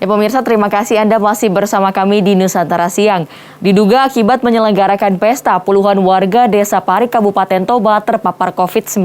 Ya pemirsa, terima kasih Anda masih bersama kami di Nusantara Siang. Diduga akibat menyelenggarakan pesta, puluhan warga Desa Parik, Kabupaten Toba terpapar COVID-19.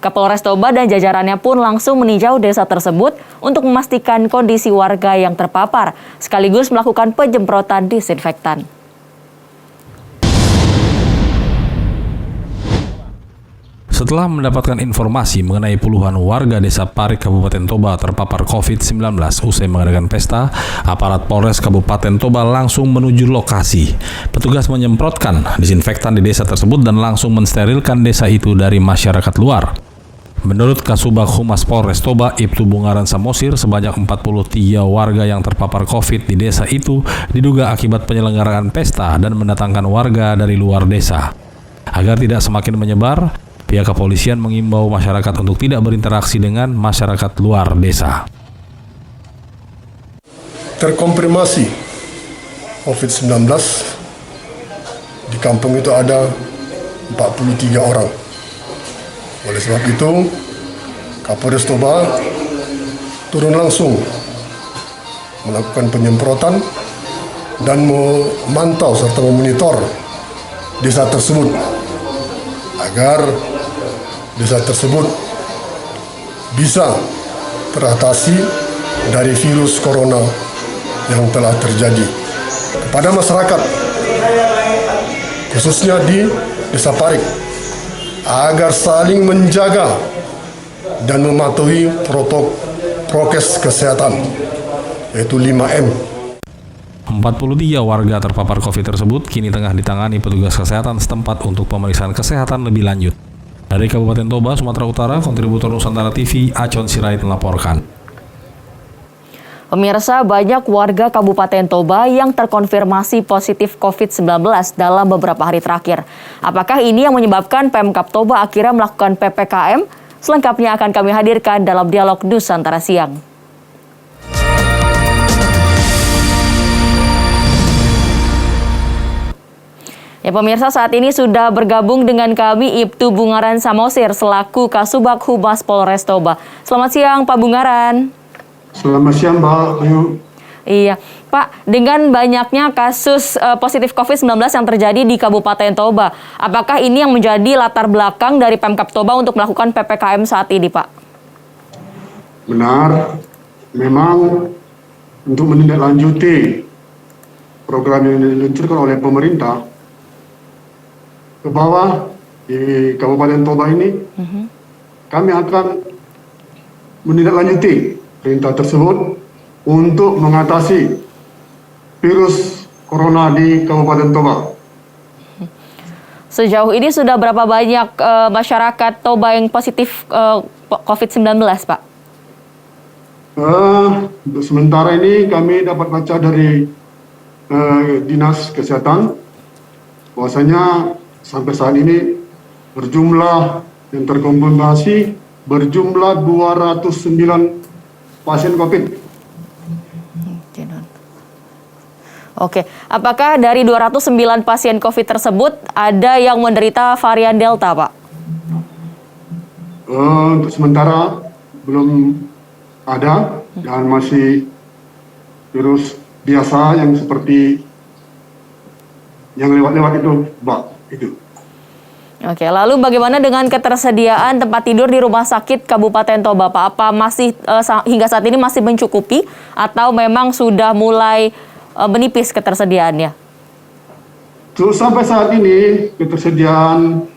Kapolres Toba dan jajarannya pun langsung meninjau desa tersebut untuk memastikan kondisi warga yang terpapar, sekaligus melakukan penyemprotan disinfektan. Setelah mendapatkan informasi mengenai puluhan warga Desa Parik, Kabupaten Toba terpapar COVID-19 usai mengadakan pesta, aparat Polres Kabupaten Toba langsung menuju lokasi. Petugas menyemprotkan disinfektan di desa tersebut dan langsung mensterilkan desa itu dari masyarakat luar. Menurut Kasubag Humas Polres Toba, Ibtu Bungaran Samosir, sebanyak 43 warga yang terpapar COVID di desa itu diduga akibat penyelenggaraan pesta dan mendatangkan warga dari luar desa. Agar tidak semakin menyebar, pihak kepolisian mengimbau masyarakat untuk tidak berinteraksi dengan masyarakat luar desa. Terkonfirmasi COVID-19 di kampung itu ada 43 orang. Oleh sebab itu, Kapolres Toba turun langsung melakukan penyemprotan dan memantau serta memonitor desa tersebut agar desa tersebut bisa teratasi dari virus corona yang telah terjadi. Kepada masyarakat, khususnya di Desa Parik, agar saling menjaga dan mematuhi prokes kesehatan, yaitu 5M. 43 warga terpapar COVID tersebut kini tengah ditangani petugas kesehatan setempat untuk pemeriksaan kesehatan lebih lanjut. Dari Kabupaten Toba, Sumatera Utara, kontributor Nusantara TV, Acon Sirait melaporkan. Pemirsa, banyak warga Kabupaten Toba yang terkonfirmasi positif COVID-19 dalam beberapa hari terakhir. Apakah ini yang menyebabkan Pemkab Toba akhirnya melakukan PPKM? Selengkapnya akan kami hadirkan dalam dialog Nusantara Siang. Ya pemirsa, saat ini sudah bergabung dengan kami Ibtu Bungaran Samosir selaku Kasubag Humas Polres Toba. Selamat siang Pak Bungaran. Selamat siang Mbak Ayu. Iya Pak, dengan banyaknya kasus positif COVID-19 yang terjadi di Kabupaten Toba, apakah ini yang menjadi latar belakang dari Pemkab Toba untuk melakukan PPKM saat ini Pak? Benar, memang untuk menindaklanjuti program yang diluncurkan oleh pemerintah ke bawah di Kabupaten Toba ini, kami akan menindaklanjuti perintah tersebut untuk mengatasi virus corona di Kabupaten Toba. Sejauh ini sudah berapa banyak masyarakat Toba yang positif COVID-19 Pak? Untuk sementara ini kami dapat baca dari Dinas Kesehatan bahwasanya sampai saat ini berjumlah yang terkonfirmasi berjumlah 209 pasien COVID. Oke, apakah dari 209 pasien COVID tersebut ada yang menderita varian Delta, Pak? Untuk sementara belum ada dan masih virus biasa yang seperti yang lewat-lewat itu, Mbak. Itu. Oke, lalu bagaimana dengan ketersediaan tempat tidur di Rumah Sakit Kabupaten Toba, Pak? Apa masih hingga saat ini masih mencukupi atau memang sudah mulai menipis ketersediaannya? Sampai saat ini ketersediaan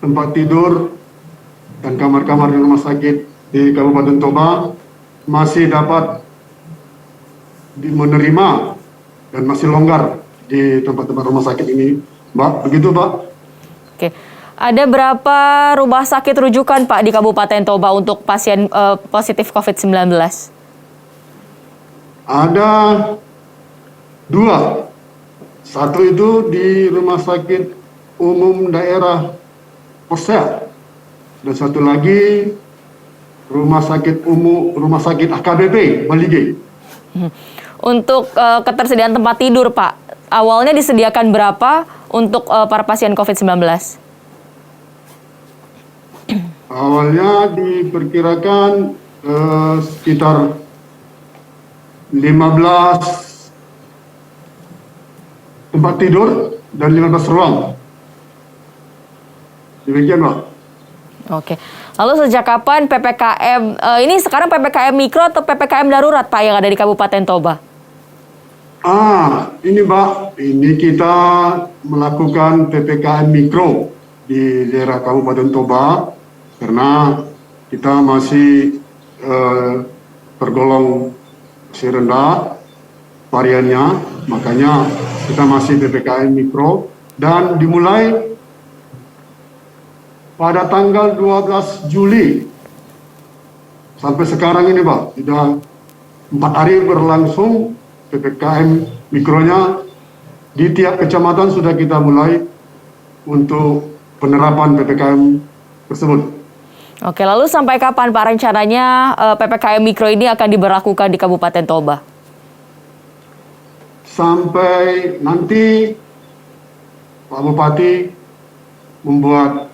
tempat tidur dan kamar-kamar di rumah sakit di Kabupaten Toba masih dapat menerima dan masih longgar di tempat-tempat rumah sakit ini, Mbak. Begitu, Pak. Oke. Ada berapa rumah sakit rujukan, Pak, di Kabupaten Toba untuk pasien positif COVID-19? Ada 2. Satu itu di Rumah Sakit Umum Daerah Posea. Dan satu lagi Rumah Sakit AKBP Balige. Untuk ketersediaan tempat tidur, Pak, awalnya disediakan berapa untuk para pasien COVID-19? Awalnya diperkirakan sekitar 15 tempat tidur dan 15 ruang. Demikian, Pak. Oke. Lalu sejak kapan PPKM, ini sekarang PPKM Mikro atau PPKM Darurat Pak yang ada di Kabupaten Toba? Ini Pak, ini kita melakukan PPKM Mikro di daerah Kabupaten Toba karena kita masih tergolong masih rendah variannya, makanya kita masih PPKM Mikro dan dimulai pada tanggal 12 Juli sampai sekarang ini Pak, sudah 4 hari berlangsung PPKM Mikronya. Di tiap kecamatan sudah kita mulai untuk penerapan PPKM tersebut. Oke, lalu sampai kapan Pak rencananya PPKM Mikro ini akan diberlakukan di Kabupaten Toba? Sampai nanti Pak Bupati membuat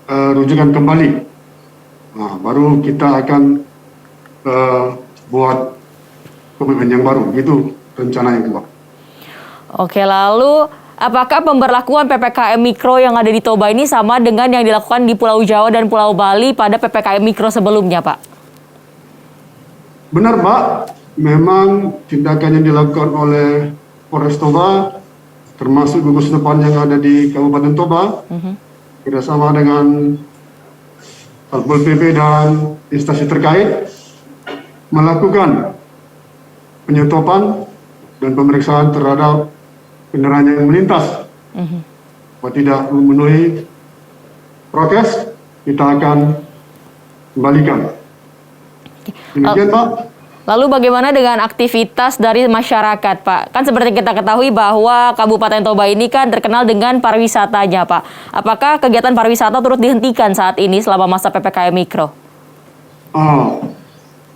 rujukan kembali. Nah, baru kita akan buat komitmen yang baru. Itu rencananya, Pak. Oke, lalu apakah pemberlakuan PPKM Mikro yang ada di Toba ini sama dengan yang dilakukan di Pulau Jawa dan Pulau Bali pada PPKM Mikro sebelumnya, Pak? Benar, Pak. Memang tindakan yang dilakukan oleh Polres Toba, termasuk gugus depan yang ada di Kabupaten Toba, kerjasama dengan Satpol PP dan instansi terkait, melakukan penyetopan dan pemeriksaan terhadap kendaraan yang melintas. Kalau tidak memenuhi prokes, kita akan kembalikan. Demikian, Pak. Lalu bagaimana dengan aktivitas dari masyarakat, Pak? Kan seperti kita ketahui bahwa Kabupaten Toba ini kan terkenal dengan pariwisatanya, Pak. Apakah kegiatan pariwisata turut dihentikan saat ini selama masa PPKM Mikro?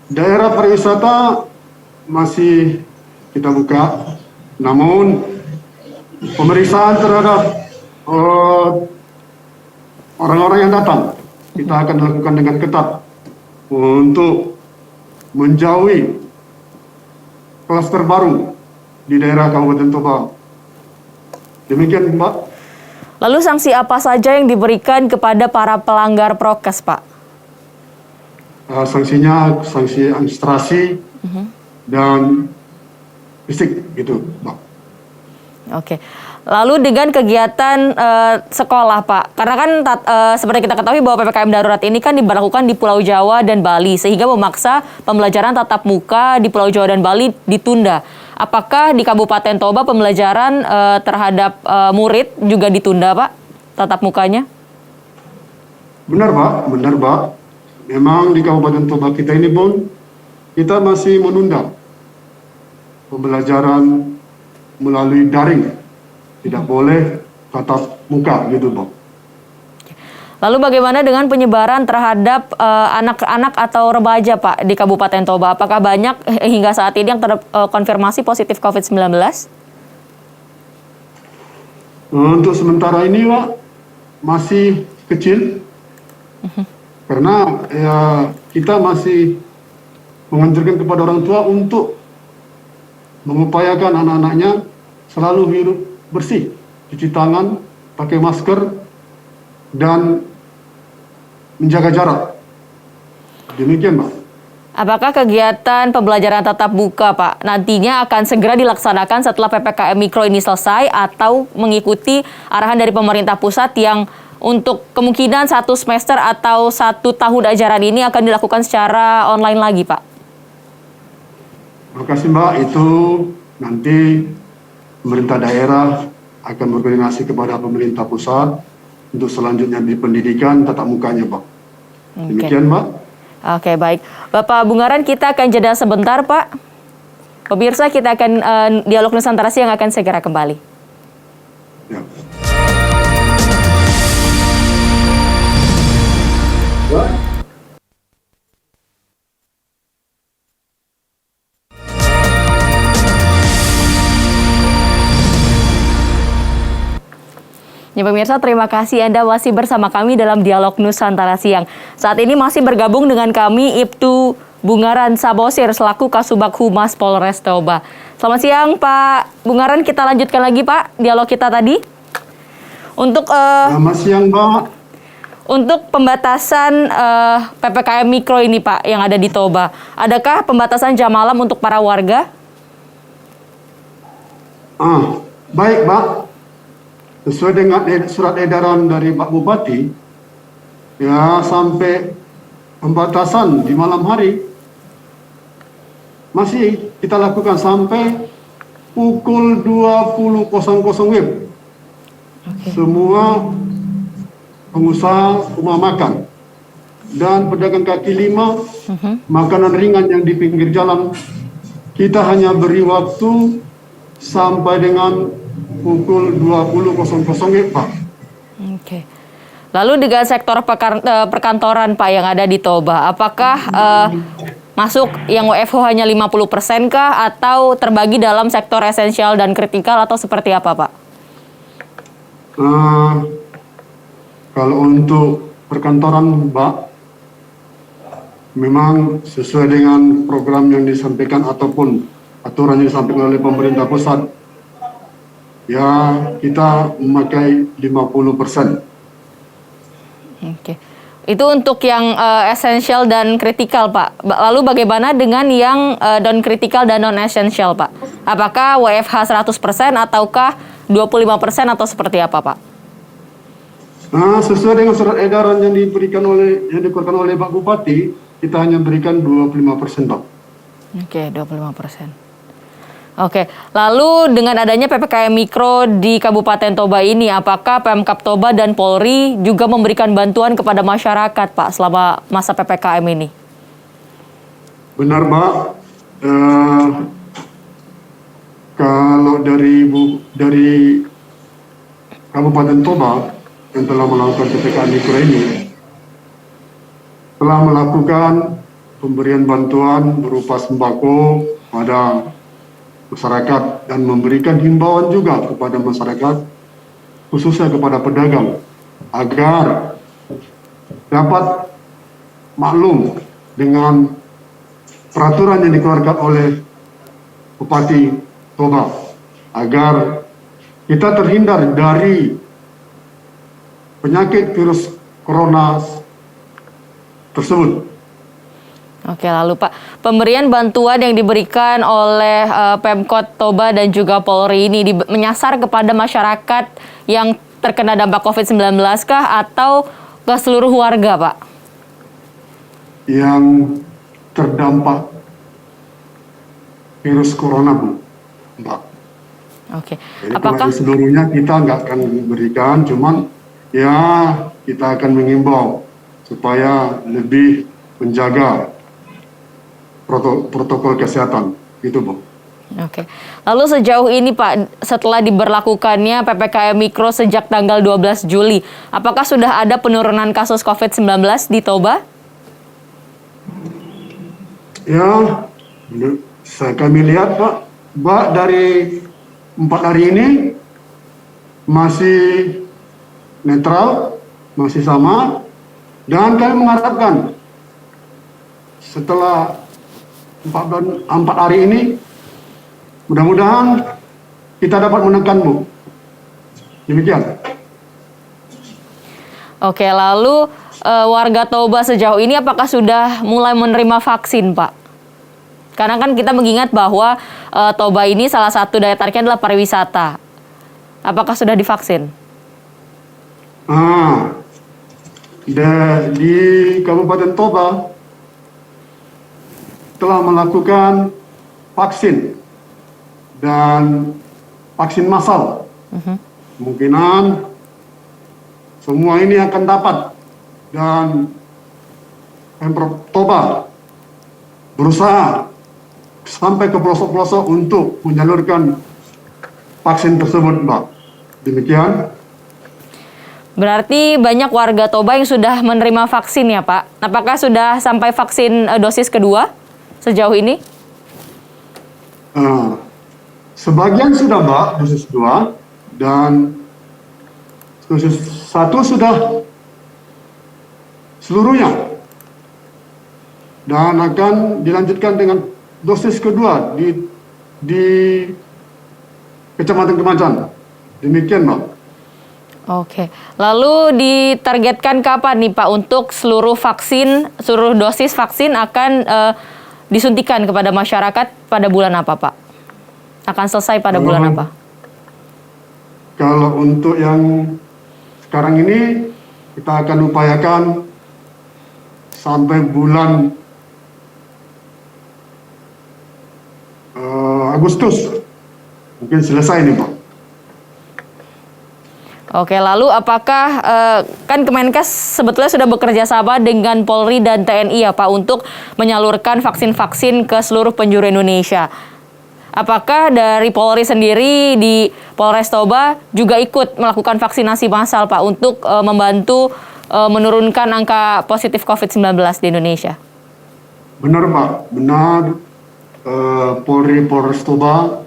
Daerah pariwisata masih kita buka, namun pemeriksaan terhadap orang-orang yang datang kita akan lakukan dengan ketat untuk menjauhi klaster baru di daerah Kabupaten Toba. Demikian, Mbak. Lalu sanksi apa saja yang diberikan kepada para pelanggar prokes, Pak? Sanksinya sanksi administrasi dan fisik, gitu, Mbak. Oke. Lalu dengan kegiatan sekolah, Pak, karena kan seperti kita ketahui bahwa PPKM darurat ini kan diberlakukan di Pulau Jawa dan Bali, sehingga memaksa pembelajaran tatap muka di Pulau Jawa dan Bali ditunda. Apakah di Kabupaten Toba pembelajaran terhadap murid juga ditunda, Pak, tatap mukanya? Benar, Pak. Benar, Pak. Memang di Kabupaten Toba kita ini pun kita masih menunda pembelajaran melalui daring. Tidak boleh tatap muka, gitu, Pak. Lalu bagaimana dengan penyebaran terhadap anak-anak atau remaja, Pak, di Kabupaten Toba? Apakah banyak hingga saat ini yang terkonfirmasi positif COVID-19? Untuk sementara ini, Pak, masih kecil. Karena ya, kita masih menganjurkan kepada orang tua untuk mengupayakan anak-anaknya selalu hidup bersih, cuci tangan, pakai masker, dan menjaga jarak. Demikian, Pak. Apakah kegiatan pembelajaran tatap muka, Pak, nantinya akan segera dilaksanakan setelah PPKM Mikro ini selesai atau mengikuti arahan dari pemerintah pusat yang untuk kemungkinan 1 semester atau 1 tahun ajaran ini akan dilakukan secara online lagi, Pak? Terima kasih, Mbak. Itu nanti pemerintah daerah akan berkoordinasi kepada pemerintah pusat untuk selanjutnya di pendidikan tatap mukanya, Pak. Demikian, Mbak. Oke, baik. Bapak Bungaran, kita akan jeda sebentar, Pak. Pemirsa, kita akan Dialog Nusantara Siang akan segera kembali. Ya. Ya pemirsa, terima kasih Anda masih bersama kami dalam Dialog Nusantara Siang. Saat ini masih bergabung dengan kami Ibtu Bungaran Sabosir selaku Kasubag Humas Polres Toba. Selamat siang Pak Bungaran, kita lanjutkan lagi Pak dialog kita tadi. Untuk Selamat siang, Mbak. Untuk pembatasan PPKM Mikro ini Pak yang ada di Toba, adakah pembatasan jam malam untuk para warga? Baik, Mbak. Sesuai dengan surat edaran dari Pak Bupati, ya sampai pembatasan di malam hari masih kita lakukan sampai pukul 20.00 WIB. Semua pengusaha rumah makan dan pedagang kaki lima, makanan ringan yang di pinggir jalan, kita hanya beri waktu sampai dengan pukul 20.00 WIB, Pak. Oke. Lalu dengan sektor perkantoran Pak yang ada di Toba, apakah masuk yang WFH hanya 50% kah atau terbagi dalam sektor esensial dan kritikal atau seperti apa Pak? Kalau untuk perkantoran, Mbak, memang sesuai dengan program yang disampaikan ataupun aturan yang disampaikan oleh pemerintah pusat, ya kita memakai 50%. Oke. Itu untuk yang esensial dan kritikal, Pak. Lalu bagaimana dengan yang non-kritikal dan non-esensial, Pak? Apakah WFH 100% ataukah 25% atau seperti apa, Pak? Sesuai dengan surat edaran yang dikeluarkan oleh Pak Bupati, kita hanya berikan 25%, Pak. Oke, 25%. Oke, lalu dengan adanya PPKM Mikro di Kabupaten Toba ini, apakah Pemkab Toba dan Polri juga memberikan bantuan kepada masyarakat, Pak, selama masa PPKM ini? Benar, Pak. Kalau dari Kabupaten Toba yang telah melakukan PPKM Mikro ini, telah melakukan pemberian bantuan berupa sembako pada masyarakat dan memberikan himbauan juga kepada masyarakat, khususnya kepada pedagang, agar dapat maklum dengan peraturan yang dikeluarkan oleh Bupati Toba, agar kita terhindar dari penyakit virus corona tersebut. Oke, lalu Pak, pemberian bantuan yang diberikan oleh Pemkot Toba dan juga Polri ini menyasar kepada masyarakat yang terkena dampak COVID-19 kah atau ke seluruh warga, Pak? Yang terdampak virus corona, Bu, Mbak. Oke. Jadi Apakah seluruhnya kita nggak akan berikan, cuman ya kita akan mengimbau supaya lebih menjaga protokol kesehatan, gitu, Bu. Oke. Lalu sejauh ini Pak, setelah diberlakukannya PPKM Mikro sejak tanggal 12 Juli, apakah sudah ada penurunan kasus COVID-19 di Toba? Ya, kami lihat, Pak, dari 4 hari ini masih netral, masih sama, dan kami mengharapkan setelah 4 hari ini, mudah-mudahan kita dapat menekan, Bu. Demikian. Oke, lalu warga Toba sejauh ini apakah sudah mulai menerima vaksin, Pak? Karena kan kita mengingat bahwa Toba ini salah satu daya tariknya adalah pariwisata. Apakah sudah divaksin? Di Kabupaten Toba telah melakukan vaksin dan vaksin massal. Kemungkinan semua ini akan dapat, dan Pemprov Toba berusaha sampai ke pelosok-pelosok untuk menyalurkan vaksin tersebut, Mbak. Demikian. Berarti banyak warga Toba yang sudah menerima vaksin ya, Pak? Apakah sudah sampai vaksin dosis kedua sejauh ini? Sebagian sudah, Mbak, dosis 2, dan dosis 1 sudah seluruhnya. dan akan dilanjutkan dengan dosis kedua di Kecamatan Kemancan. Demikian, Mbak. Oke, lalu ditargetkan kapan nih Pak untuk seluruh dosis vaksin akan disuntikan kepada masyarakat pada bulan apa Pak? Akan selesai pada bulan apa? Kalau untuk yang sekarang ini kita akan upayakan sampai bulan Agustus mungkin selesai nih Pak. Oke, lalu apakah kan Kemenkes sebetulnya sudah bekerja sama dengan Polri dan TNI ya Pak untuk menyalurkan vaksin-vaksin ke seluruh penjuru Indonesia. Apakah dari Polri sendiri di Polres Toba juga ikut melakukan vaksinasi massal Pak untuk membantu menurunkan angka positif COVID-19 di Indonesia? Benar Pak, benar. Polri Polres Toba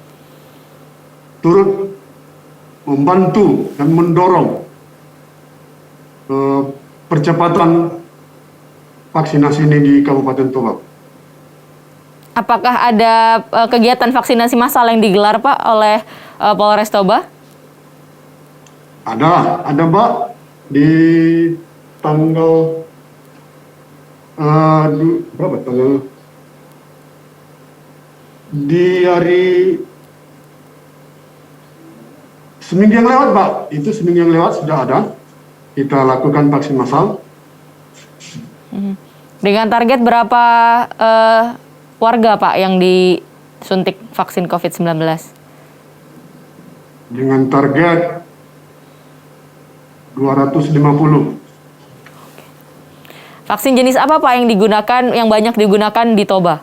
turut membantu dan mendorong percepatan vaksinasi ini di Kabupaten Toba. Apakah ada kegiatan vaksinasi massal yang digelar Pak oleh Polres Toba? Ada Mbak, di tanggal berapa tanggal? Di hari seminggu yang lewat, Pak. Itu seminggu yang lewat sudah ada. Kita lakukan vaksin massal. Dengan target berapa warga Pak yang disuntik vaksin COVID-19? Dengan target 250. Vaksin jenis apa Pak yang banyak digunakan di Toba?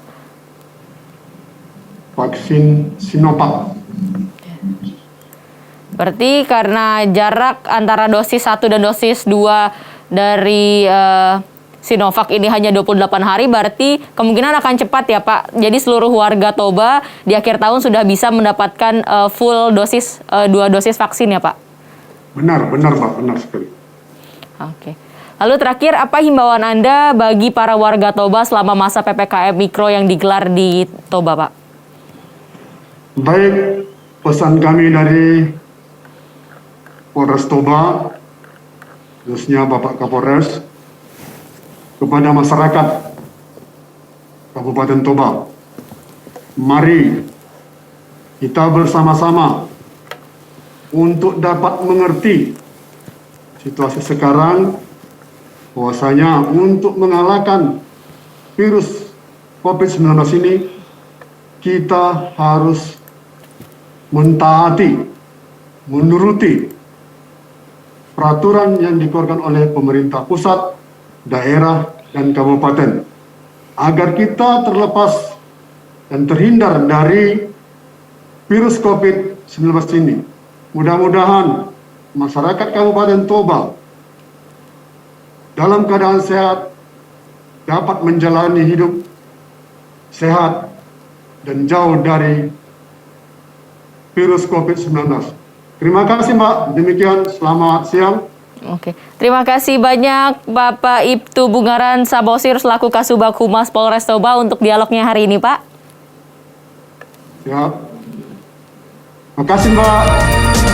Vaksin Sinovac. Berarti karena jarak antara dosis 1 dan dosis 2 dari Sinovac ini hanya 28 hari, berarti kemungkinan akan cepat ya Pak. Jadi seluruh warga Toba di akhir tahun sudah bisa mendapatkan full dosis, 2 dosis vaksin ya Pak? Benar Pak, benar sekali. Oke. Lalu terakhir, apa himbauan Anda bagi para warga Toba selama masa PPKM Mikro yang digelar di Toba Pak? Baik, pesan kami dari Polres Toba, khususnya Bapak Kapolres, kepada masyarakat Kabupaten Toba. Mari kita bersama-sama untuk dapat mengerti situasi sekarang, bahwasanya untuk mengalahkan virus COVID-19 ini, kita harus mentaati, menuruti peraturan yang dikeluarkan oleh pemerintah pusat, daerah, dan kabupaten, agar kita terlepas dan terhindar dari virus COVID-19 ini. Mudah-mudahan masyarakat Kabupaten Toba dalam keadaan sehat dapat menjalani hidup sehat dan jauh dari virus COVID-19. Terima kasih Mbak, demikian selamat siang. Oke, terima kasih banyak Bapak Ibtu Bungaran Sabosir selaku Kasubag Humas Polres Toba untuk dialognya hari ini Pak. Ya, terima kasih Mbak.